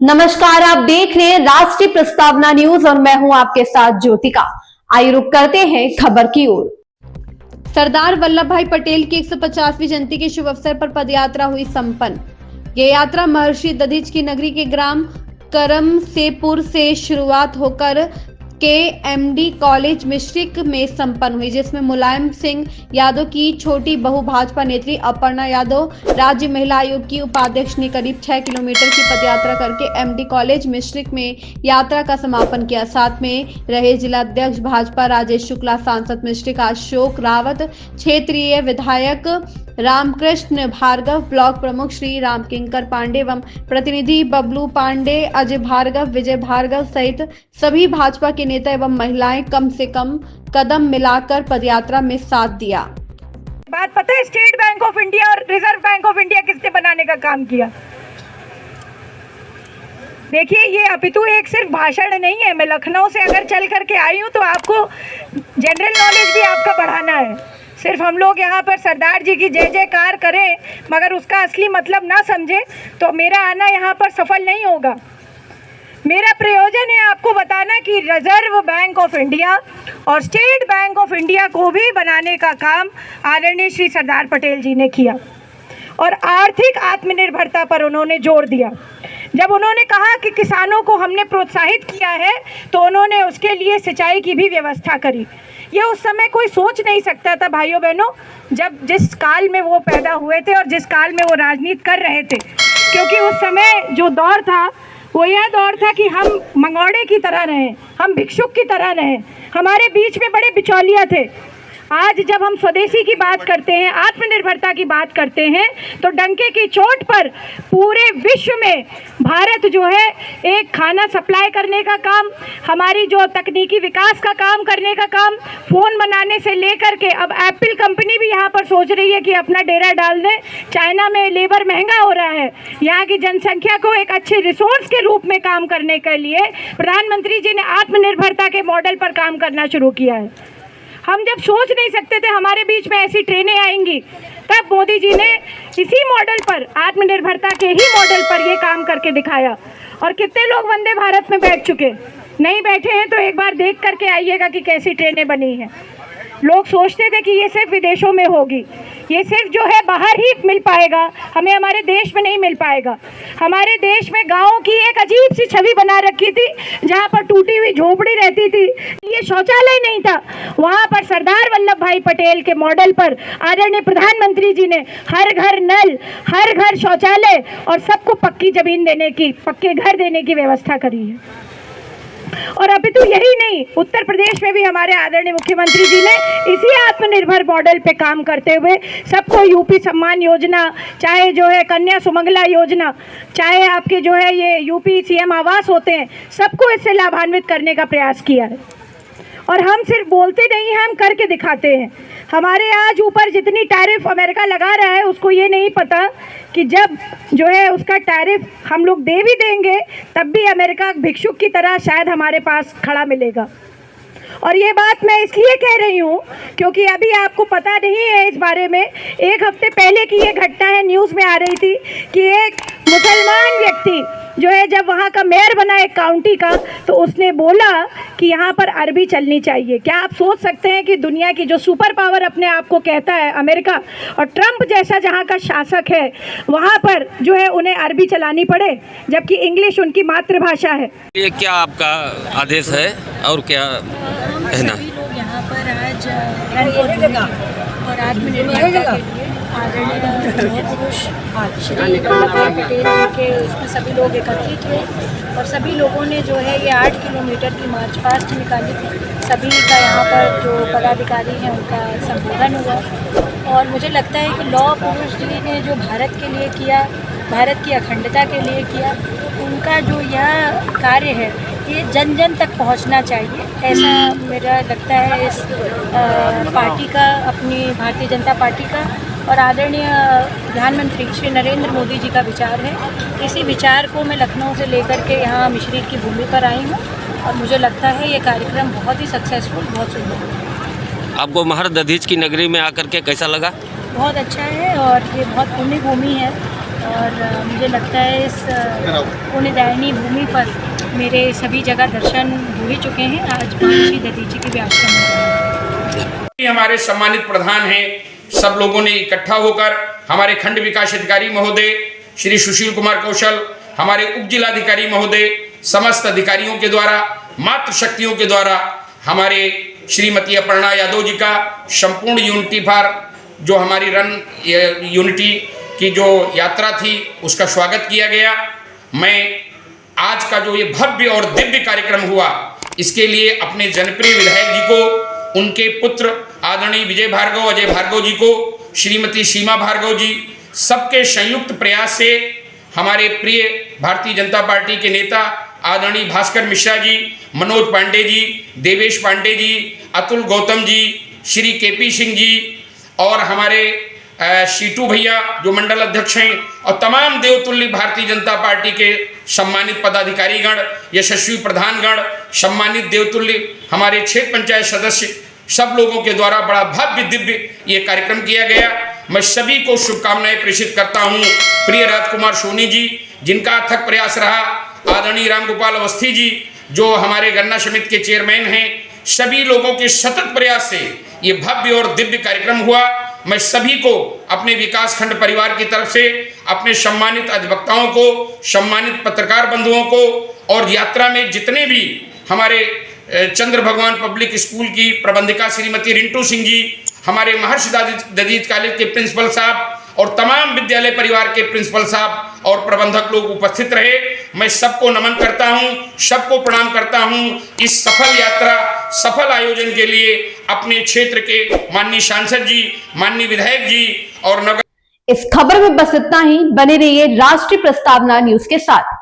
नमस्कार, आप देख रहे हैं राष्ट्रीय प्रस्तावना न्यूज और मैं हूं आपके साथ ज्योतिका। आइए रुक करते हैं खबर की ओर। सरदार वल्लभ भाई पटेल की 150वीं जयंती के शुभ अवसर पर पदयात्रा हुई संपन्न। ये यात्रा महर्षि दधीच की नगरी के ग्राम करमसेपुर से शुरुआत होकर KMD कॉलेज मिश्रिक में संपन्न हुई, जिसमें मुलायम सिंह यादव की छोटी बहू भाजपा नेत्री अपर्णा यादव, राज्य महिला आयोग की उपाध्यक्ष ने करीब 6 किलोमीटर की पदयात्रा करके MD कॉलेज मिश्रिक में यात्रा का समापन किया। साथ में रहे जिला अध्यक्ष भाजपा राजेश शुक्ला, सांसद मिश्रिक अशोक रावत, क्षेत्रीय विधायक रामकृष्ण भार्गव, ब्लॉक प्रमुख श्री राम किंकर पांडे एवं प्रतिनिधि बबलू पांडे, अजय भार्गव, विजय भार्गव सहित सभी भाजपा के नेता एवं महिलाएं कम से कम कदम मिलाकर पदयात्रा में साथ दिया। बात पता है, स्टेट बैंक ऑफ इंडिया और रिजर्व बैंक ऑफ इंडिया किसने बनाने का काम किया? देखिए, ये अपितु एक सिर्फ भाषण नहीं है। मैं लखनऊ से अगर चल करके आई हूँ तो आपको जनरल नॉलेज भी आपका बढ़ाना है। सिर्फ हम लोग यहाँ पर सरदार जी की जय जयकार करें मगर उसका असली मतलब ना समझे तो मेरा आना यहाँ पर सफल नहीं होगा। मेरा प्रयोजन है आपको बताना कि रिजर्व बैंक ऑफ इंडिया और स्टेट बैंक ऑफ इंडिया को भी बनाने का काम आदरणीय श्री सरदार पटेल जी ने किया और आर्थिक आत्मनिर्भरता पर उन्होंने जोर दिया। जब उन्होंने कहा कि किसानों को हमने प्रोत्साहित किया है तो उन्होंने उसके लिए सिंचाई की भी व्यवस्था करी। ये उस समय कोई सोच नहीं सकता था भाइयों बहनों, जब जिस काल में वो पैदा हुए थे और जिस काल में वो राजनीति कर रहे थे, क्योंकि उस समय जो दौर था वो यह दौर था कि हम मंगोड़े की तरह रहें, हम भिक्षुक की तरह रहें, हमारे बीच में बड़े बिचौलिया थे। आज जब हम स्वदेशी की बात करते हैं, आत्मनिर्भरता की बात करते हैं, तो डंके की चोट पर पूरे विश्व में भारत जो है एक खाना सप्लाई करने का काम, हमारी जो तकनीकी विकास का काम करने का काम, फ़ोन बनाने से लेकर के अब एप्पल कंपनी भी यहाँ पर सोच रही है कि अपना डेरा डाल दें। चाइना में लेबर महंगा हो रहा है, यहाँ की जनसंख्या को एक अच्छे रिसोर्स के रूप में काम करने के लिए प्रधानमंत्री जी ने आत्मनिर्भरता के मॉडल पर काम करना शुरू किया है। हम जब सोच नहीं सकते थे हमारे बीच में ऐसी ट्रेनें आएंगी, तब मोदी जी ने इसी मॉडल पर, आत्मनिर्भरता के ही मॉडल पर ये काम करके दिखाया। और कितने लोग वंदे भारत में बैठ चुके, नहीं बैठे हैं तो एक बार देख करके आइएगा कि कैसी ट्रेनें बनी हैं। लोग सोचते थे कि ये सिर्फ विदेशों में होगी, ये सिर्फ जो है बाहर ही मिल पाएगा, हमें हमारे देश में नहीं मिल पाएगा। हमारे देश में गाँव की एक अजीब सी छवि बना रखी थी, जहाँ पर टूटी हुई झोपड़ी रहती थी, ये शौचालय नहीं था। वहाँ पर सरदार वल्लभ भाई पटेल के मॉडल पर आदरणीय प्रधानमंत्री जी ने हर घर नल, हर घर शौचालय और सबको पक्की जमीन देने की, पक्के घर देने की व्यवस्था करी है। और अभी तो यही नहीं, उत्तर प्रदेश में भी हमारे आदरणीय मुख्यमंत्री जी ने इसी आत्मनिर्भर मॉडल पे काम करते हुए सबको यूपी सम्मान योजना, चाहे जो है कन्या सुमंगला योजना, चाहे आपके जो है ये यूपी CM आवास होते हैं, सबको इससे लाभान्वित करने का प्रयास किया है। और हम सिर्फ बोलते नहीं हैं, हम करके दिखाते हैं। हमारे आज ऊपर जितनी टैरिफ अमेरिका लगा रहा है, उसको ये नहीं पता कि जब जो है उसका टैरिफ हम लोग दे भी देंगे तब भी अमेरिका भिक्षुक की तरह शायद हमारे पास खड़ा मिलेगा। और ये बात मैं इसलिए कह रही हूँ क्योंकि अभी आपको पता नहीं है इस बारे में, एक हफ्ते पहले की ये घटना है, न्यूज़ में आ रही थी कि एक मुसलमान व्यक्ति जो है जब वहाँ का मेयर बना एक काउंटी का, तो उसने बोला कि यहाँ पर अरबी चलनी चाहिए। क्या आप सोच सकते हैं कि दुनिया की जो सुपर पावर अपने आप को कहता है अमेरिका, और ट्रंप जैसा जहाँ का शासक है, वहाँ पर जो है उन्हें अरबी चलानी पड़े जबकि इंग्लिश उनकी मातृभाषा है। ये क्या आपका आदेश है और क्या कहना? सभी लोग यहाँ पर आज और आत्मनिर्भरता के लिए आदरणीय पुरुष श्री वल्लभ भाई पटेल जी के इसमें सभी लोग एकत्रित हुए और सभी लोगों ने जो है ये 8 किलोमीटर की मार्च पास्ट निकाली थी। सभी का यहाँ पर जो पदाधिकारी हैं उनका संबोधन हुआ और मुझे लगता है कि लौह पुरुष जी ने जो भारत के लिए किया, भारत की अखंडता के लिए किया, उनका जो यह कार्य है ये जन जन तक पहुंचना चाहिए, ऐसा मेरा लगता है इस पार्टी का, अपनी भारतीय जनता पार्टी का और आदरणीय प्रधानमंत्री श्री नरेंद्र मोदी जी का विचार है। इसी विचार को मैं लखनऊ से लेकर के यहाँ मिश्रिक की भूमि पर आई हूँ और मुझे लगता है ये कार्यक्रम बहुत ही सक्सेसफुल, बहुत सुंदर है। आपको महर्षि दधीच की नगरी में आकर के कैसा लगा? बहुत अच्छा है और ये बहुत पुण्य भूमि है और मुझे लगता है इस पुण्यदायिनी भूमि पर मेरे सभी जगह दर्शन हो ही चुके हैं। आज महर्षि दधीची के भी आश्रम में हमारे सम्मानित प्रधान हैं, सब लोगों ने इकट्ठा होकर हमारे खंड विकास अधिकारी महोदय श्री सुशील कुमार कौशल, हमारे उप जिलाधिकारी महोदय, समस्त अधिकारियों के द्वारा, मातृ शक्तियों के द्वारा हमारे श्रीमती अपर्णा यादव जी का संपूर्ण यूनिटी फॉर जो हमारी रन यूनिटी की जो यात्रा थी उसका स्वागत किया गया। मैं आज का जो ये भव्य और दिव्य कार्यक्रम हुआ इसके लिए अपने जनप्रिय विधायक जी को, उनके पुत्र आदरणीय विजय भार्गव, अजय भार्गव जी को, श्रीमती सीमा भार्गव जी, सबके संयुक्त प्रयास से हमारे प्रिय भारतीय जनता पार्टी के नेता आदरणीय भास्कर मिश्रा जी, मनोज पांडे जी, देवेश पांडे जी, अतुल गौतम जी, श्री केपी सिंह जी और हमारे शीटू भैया जो मंडल अध्यक्ष हैं और तमाम देवतुल्य भारतीय जनता पार्टी के सम्मानित पदाधिकारीगण, यशस्वी प्रधानगण, सम्मानित देवतुल्य हमारे क्षेत्र पंचायत सदस्य, सब लोगों के द्वारा बड़ा भव्य दिव्य ये कार्यक्रम किया गया। मैं सभी को शुभकामनाएं प्रेषित करता हूं। प्रिय राजकुमार सोनी जी जिनका अथक प्रयास रहा, आदरणीय रामगोपाल अवस्थी जी जो हमारे गन्ना समिति के चेयरमैन हैं, सभी लोगों के सतत प्रयास से ये भव्य और दिव्य कार्यक्रम हुआ। मैं सभी को अपने विकास खंड परिवार की तरफ से, अपने सम्मानित अधिवक्ताओं को, सम्मानित पत्रकार बंधुओं को और यात्रा में जितने भी हमारे चंद्र भगवान पब्लिक स्कूल की प्रबंधिका श्रीमती रिंटू सिंह जी, हमारे महर्षि दधीच कॉलेज के प्रिंसिपल साहब और तमाम विद्यालय परिवार के प्रिंसिपल साहब और प्रबंधक लोग उपस्थित रहे। मैं सबको नमन करता हूं, सबको प्रणाम करता हूं। इस सफल यात्रा, सफल आयोजन के लिए अपने क्षेत्र के माननीय सांसद जी, माननीय विधायक जी और नगर। इस खबर में बस इतना ही। बने रहिए राष्ट्रीय प्रस्तावना न्यूज के साथ।